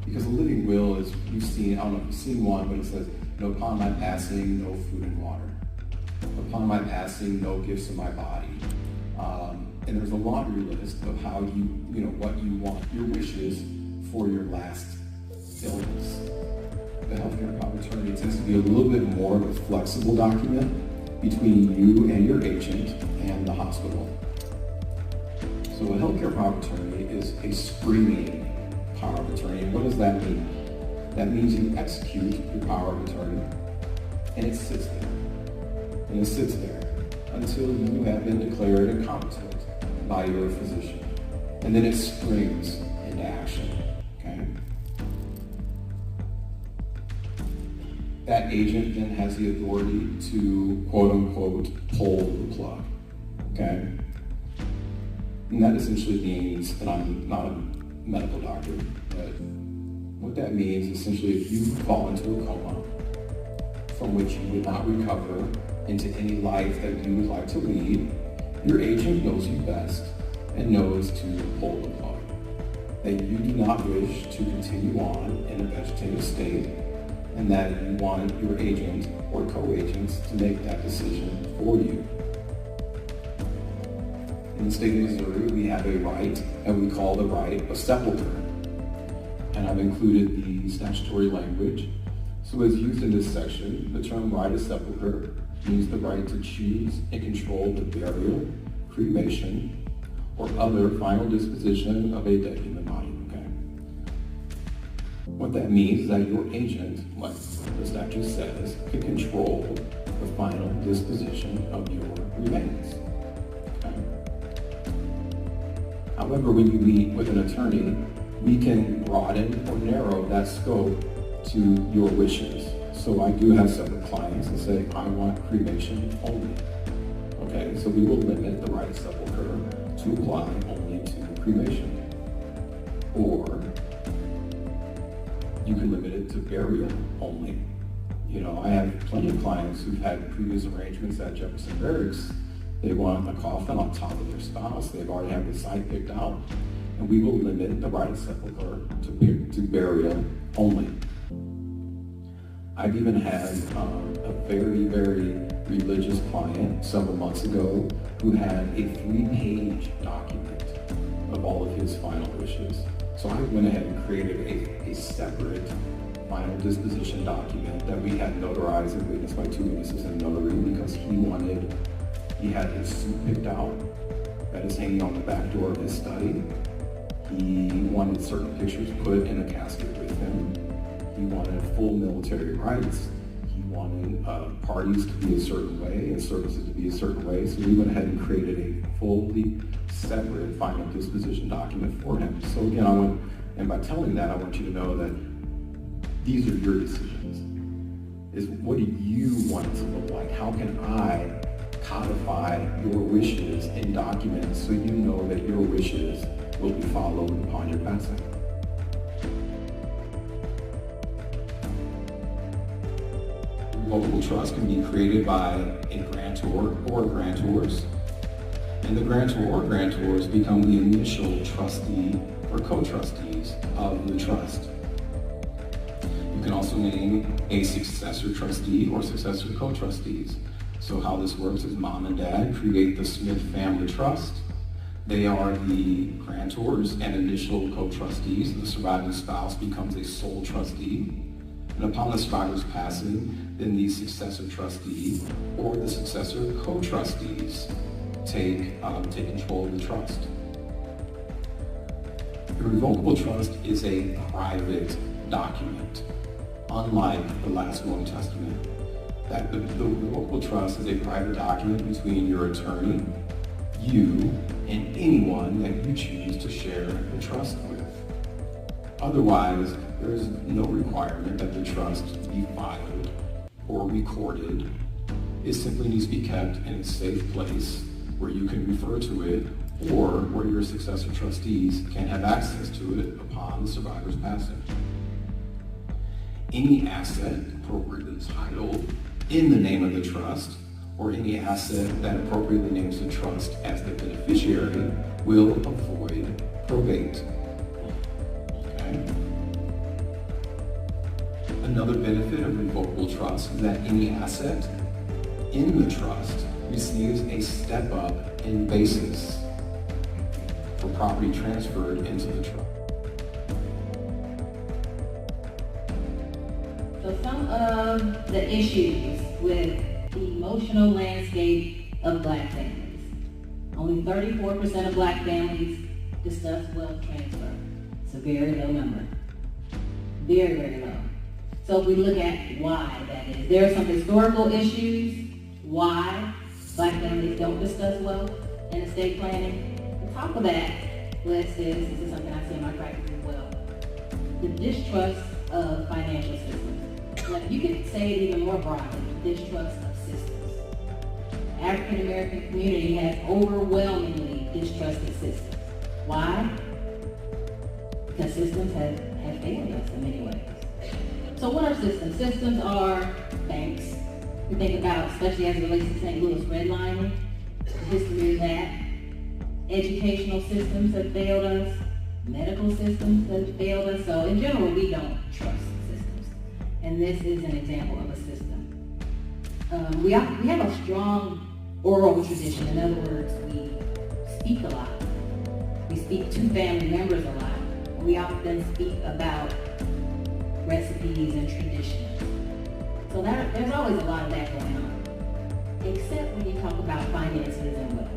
Because a living will is, you've seen, I don't know if you've seen one, but it says, upon my passing, no food and water. Upon my passing, no gifts of my body. And there's a laundry list of how what you want, your wishes for your last illness. The healthcare power of attorney tends to be a little bit more of a flexible document between you and your agent and the hospital. So a healthcare power of attorney is a springing power of attorney. And what does that mean? That means you execute your power of attorney, and it sits there. And it sits there until you have been declared incompetent by your physician. And then it springs into action, okay? That agent then has the authority to, quote unquote, pull the plug, okay? And that essentially means, and I'm not a medical doctor, but what that means essentially, if you fall into a coma from which you would not recover into any life that you would like to lead, your agent knows you best and knows to pull the plug. That you do not wish to continue on in a vegetative state, and that you want your agent or co-agents to make that decision for you. In the state of Missouri, we have a right that we call the right of sepulcher. And I've included the statutory language. So as used in this section, the term right of sepulcher means the right to choose and control the burial, cremation, or other final disposition of a dead human body, okay? What that means is that your agent, like the statute says, can control the final disposition of your remains, okay? However, when you meet with an attorney, we can broaden or narrow that scope to your wishes. So I do have several clients that say, I want cremation only. Okay, so we will limit the right of sepulcher to apply only to cremation. Or you can limit it to burial only. I have plenty of clients who've had previous arrangements at Jefferson Barracks. They want a coffin on top of their spouse. They've already had the site picked out. And we will limit the right of sepulcher to burial only. I've even had a very, very religious client several months ago who had a 3-page document of all of his final wishes. So I went ahead and created a separate final disposition document that we had notarized and witnessed by 2 witnesses in notary because he had his suit picked out that is hanging on the back door of his study. He wanted certain pictures put in a casket with him. He wanted full military rights. He wanted parties to be a certain way and services to be a certain way. So we went ahead and created a fully separate final disposition document for him. So again, and by telling that, I want you to know that these are your decisions. Is what do you want it to look like? How can I codify your wishes in documents so you know that your wishes will be followed upon your passing? Revocable trust can be created by a grantor or grantors, and the grantor or grantors become the initial trustee or co-trustees of the trust. You can also name a successor trustee or successor co-trustees. So how this works is mom and dad create the Smith Family Trust. They are the grantors and initial co-trustees. The surviving spouse becomes a sole trustee. And upon the survivor's passing, then the successor trustee or the successor co-trustees take control of the trust. The revocable trust is a private document, unlike the last will and testament. That the revocable trust is a private document between your attorney, you, and anyone that you choose to share the trust with. Otherwise, there is no requirement that the trust be filed or recorded. It simply needs to be kept in a safe place where you can refer to it or where your successor trustees can have access to it upon the survivor's passing. Any asset appropriately titled in the name of the trust or any asset that appropriately names the trust as the beneficiary will avoid probate. Okay? Another benefit of revocable trust is that any asset in the trust receives a step up in basis for property transferred into the trust. So some of the issues with the emotional landscape of Black families. Only 34% of Black families discuss wealth transfer. It's a very low number. Very, very low. So if we look at why that is, there are some historical issues why Black families don't discuss wealth and estate planning. On top of that list is, this is something I see in my practice as well, the distrust of financial systems. Now, you could say it even more broadly, distrust of systems. The African American community has overwhelmingly distrusted systems. Why? Because systems have failed us in many ways. So what are systems? Systems are banks. We think about, especially as it relates to St. Louis redlining, the history of that. Educational systems have failed us. Medical systems have failed us. So in general, we don't trust systems. And this is an example of a system. We have a strong oral tradition. In other words, we speak a lot. We speak to family members a lot. We often speak about recipes and traditions. So there's always a lot of that going on. Except when you talk about finances and wealth.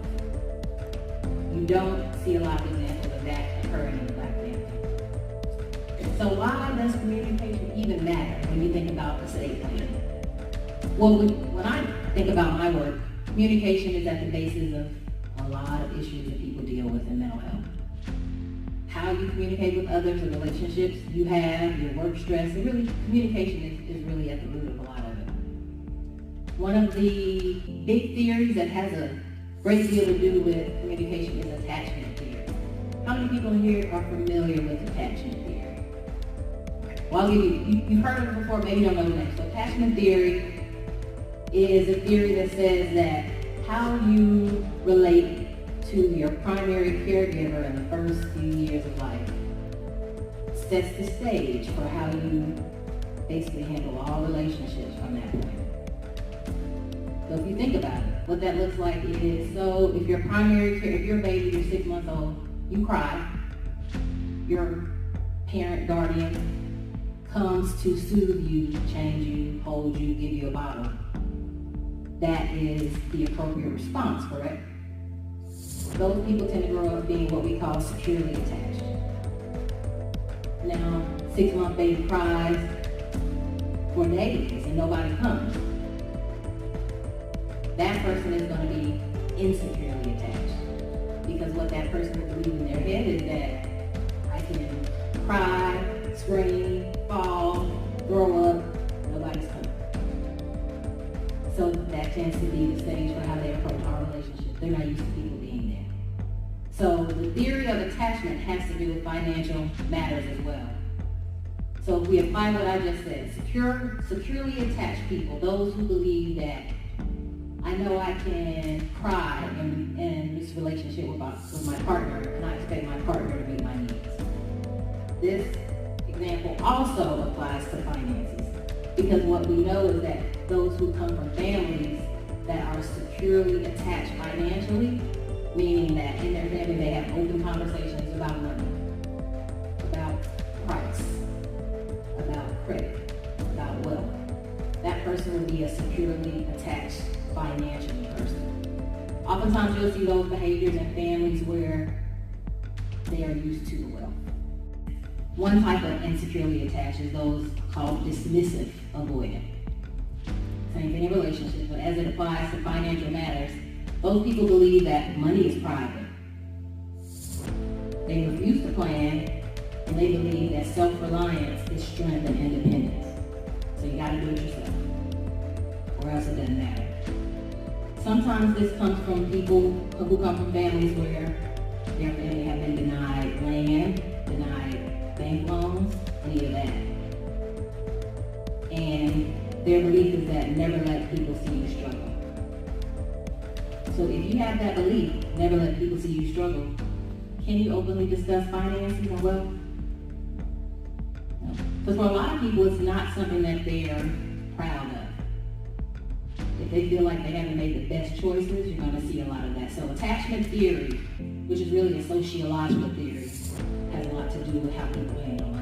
You don't see a lot of examples of that occurring in the Black family. So why does communication even matter when you think about estate planning? Well, when I think about my work, communication is at the basis of a lot of issues that people deal with in mental health. How you communicate with others, the relationships you have, your work stress, and really communication is really at the root of a lot of it. One of the big theories that has a great deal to do with communication is attachment theory. How many people here are familiar with attachment theory? Well, I'll give you've heard of it before, maybe you don't know the name. So attachment theory is a theory that says that how you relate to your primary caregiver in the first few years of life sets the stage for how you basically handle all relationships from that point. So if you think about it, what that looks like is, so if your primary care, if your baby, you're 6 months old, you cry, your parent, guardian comes to soothe you, change you, hold you, give you a bottle. That is the appropriate response, correct? Those people tend to grow up being what we call securely attached. Now, 6-month baby cries for days and nobody comes. That person is going to be insecurely attached. Because what that person will believe in their head is that I can cry, scream, fall, throw up, nobody's coming. So that tends to be the stage for how they approach our relationship. They're not used to people being there. So the theory of attachment has to do with financial matters as well. So if we apply what I just said, securely attached people, those who believe that I know I can cry in this relationship with my partner, and I expect my partner to meet my needs. This example also applies to finances, because what we know is that those who come from families that are securely attached financially, meaning that in their family they have open conversations about money, about price, about credit, about wealth. That person would be a securely attached financially person. Oftentimes you'll see those behaviors in families where they are used to wealth. One type of insecurely attached is those called dismissive avoidant. Same thing in relationships, but as it applies to financial matters, those people believe that money is private. They refuse to plan, and they believe that self-reliance is strength and independence. So you gotta do it yourself, or else it doesn't matter. Sometimes this comes from people who come from families where their family have been denied land, denied bank loans, any of that. And their belief is that never let people see you struggle. So if you have that belief, never let people see you struggle, can you openly discuss finances and wealth? No. Because for a lot of people, it's not something that they're proud of. If they feel like they haven't made the best choices, you're going to see a lot of that. So attachment theory, which is really a sociological theory, has a lot to do with how people handle life.